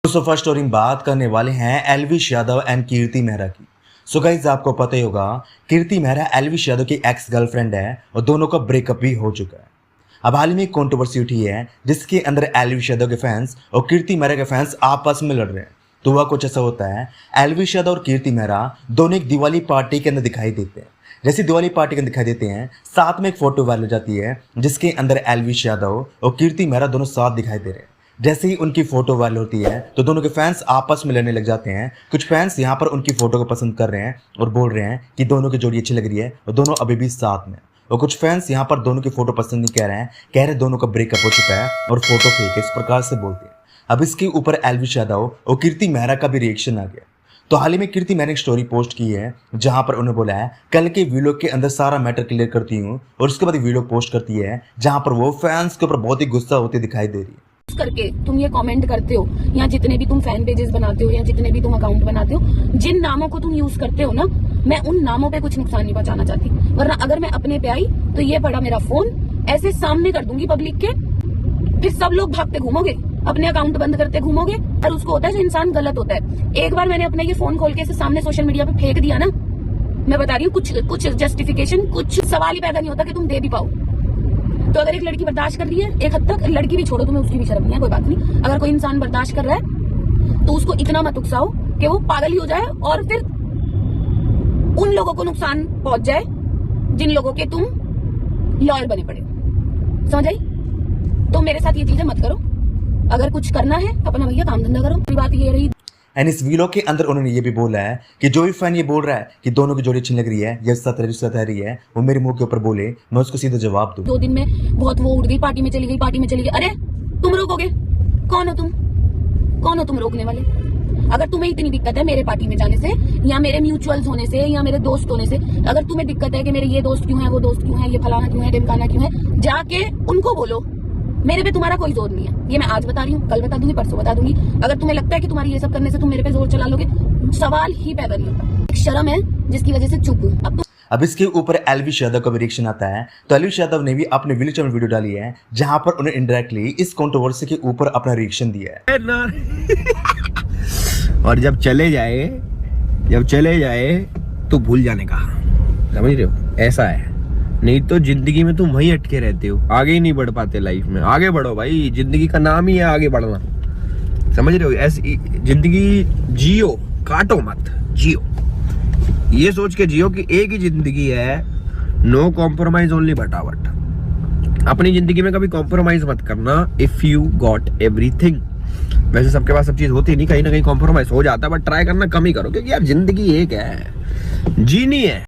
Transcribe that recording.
दोस्तों first story में बात करने वाले हैं एल्विश यादव एंड कीर्ति मेहरा की। सो गाइस आपको पता ही होगा कीर्ति मेहरा एल्विश यादव की एक्स गर्लफ्रेंड है और दोनों का ब्रेकअप भी हो चुका है। अब हाल ही में एक कंट्रोवर्सी उठी है जिसके अंदर एल्विश यादव के फैंस और कीर्ति मेहरा के फैंस आपस में लड़ रहे हैं। तो वह कुछ ऐसा होता है, एल्विश यादव और कीर्ति मेहरा दोनों एक दिवाली पार्टी के अंदर दिखाई देते हैं। जैसे दिवाली पार्टी के अंदर दिखाई देते हैं, साथ में एक फोटो वायरल हो जाती है जिसके अंदर एल्विश यादव और कीर्ति मेहरा दोनों साथ दिखाई दे रहे हैं। जैसे ही उनकी फोटो वायरल होती है तो दोनों के फैंस आपस में लड़ने लग जाते हैं। कुछ फैंस यहाँ पर उनकी फोटो को पसंद कर रहे हैं और बोल रहे हैं कि दोनों की जोड़ी अच्छी लग रही है और दोनों अभी भी साथ में। और कुछ फैंस यहाँ पर दोनों की फोटो पसंद नहीं कह रहे दोनों का ब्रेकअप हो चुका है और फोटो फेक है, इस प्रकार से बोलते हैं। अब इसके ऊपर एल्विश यादव और कीर्ति मेहरा का भी रिएक्शन आ गया। तो हाल ही में कीर्ति मेहरा ने एक स्टोरी पोस्ट की है जहां पर उन्होंने बोला है कल के वीडियो के अंदर सारा मैटर क्लियर करती हूँ, और उसके बाद वीडियो पोस्ट करती है जहां पर वो फैंस के ऊपर बहुत ही गुस्सा होते दिखाई दे रही है। करके तुम ये कमेंट करते हो या जितने भी तुम फैन पेजेस बनाते हो या जितने भी तुम अकाउंट बनाते हो, जिन नामों को तुम यूज करते हो ना, मैं उन नामों पे कुछ नुकसान नहीं पहुंचाना चाहती। वरना अगर मैं अपने पे आई तो ये पड़ा मेरा फोन ऐसे सामने कर दूंगी पब्लिक के, फिर सब लोग भागते घूमोगे, अपने अकाउंट बंद करते घूमोगे। और उसको होता है जो इंसान गलत होता है। एक बार मैंने अपने ये फोन खोल के सामने सोशल मीडिया पे फेंक दिया ना, मैं बता रही हूँ कुछ जस्टिफिकेशन, कुछ सवाल ही पैदा नहीं होता कि तुम दे भी पाओ। तो अगर एक लड़की बर्दाश्त कर रही है, एक हद तक लड़की भी छोड़ो, तुम्हें उसकी भी शर्म नहीं है, कोई बात नहीं। अगर कोई इंसान बर्दाश्त कर रहा है तो उसको इतना मत उकसाओ कि वो पागल ही हो जाए और फिर उन लोगों को नुकसान पहुंच जाए जिन लोगों के तुम लॉयल बने पड़े। समझ आई? तो मेरे साथ ये चीजें मत करो। अगर कुछ करना है अपना भैया काम धंधा करो। मेरी बात ये रही। एंड इस वीडियो के अंदर उन्होंने ये भी बोला है कि जो भी फैन ये बोल रहा है कि दोनों की जोड़ी अच्छी लग रही है या सत रही है, वो मेरे मुंह के ऊपर बोले, मैं उसको सीधा जवाब दूं। 2 दिन में बहुत वो उड़ गई, पार्टी में चली गई। अरे तुम रोकोगे? कौन हो तुम रोकने वाले? अगर तुम्हें इतनी दिक्कत है मेरे पार्टी में जाने से या मेरे म्यूचुअल्स होने से या मेरे दोस्त होने से, अगर तुम्हें दिक्कत है कि मेरे ये दोस्त क्यों है, वो दोस्त क्यों है, ये फलाना क्यों है, ढिमकाना क्यों है, जाके उनको बोलो। मेरे पे तुम्हारा कोई जोर नहीं है। ये मैं आज बता रही हूँ, कल बता दूंगी, परसों बता दूंगी। अगर तुम्हें लगता है कि तुम्हारी ये सब करने से तुम मेरे पे जोर चला लोगे, सवाल ही पैदा नहीं होता। एक शर्म है जिसकी वजह से चुप हूँ। अब इसके ऊपर एल्विश यादव का भी रिएक्शन आता है। तो एल्विश यादव ने भी अपने विलेज में वीडियो डाली है जहां पर उन्हें इनडायरेक्टली इस कंट्रोवर्सी के ऊपर अपना रिएक्शन दिया है। और जब चले जाए तो भूल जाने का, समझ रहे हो? ऐसा है, नहीं तो जिंदगी में तुम वहीं अटके रहते हो, आगे ही नहीं बढ़ पाते लाइफ में। आगे बढ़ो भाई, जिंदगी का नाम ही है आगे बढ़ना, समझ रहे हो? ऐसी जिंदगी जियो, काटो मत, जियो। ये सोच के जियो कि एक ही जिंदगी है, नो कॉम्प्रोमाइज ओनली बटावट। अपनी जिंदगी में कभी कॉम्प्रोमाइज मत करना। इफ यू गॉट एवरीथिंग, वैसे सबके पास सब चीज होती नहीं, कहीं ना कहीं कॉम्प्रोमाइज हो जाता है, बट ट्राई करना कम ही करो, क्योंकि यार जिंदगी एक है, जीनी है।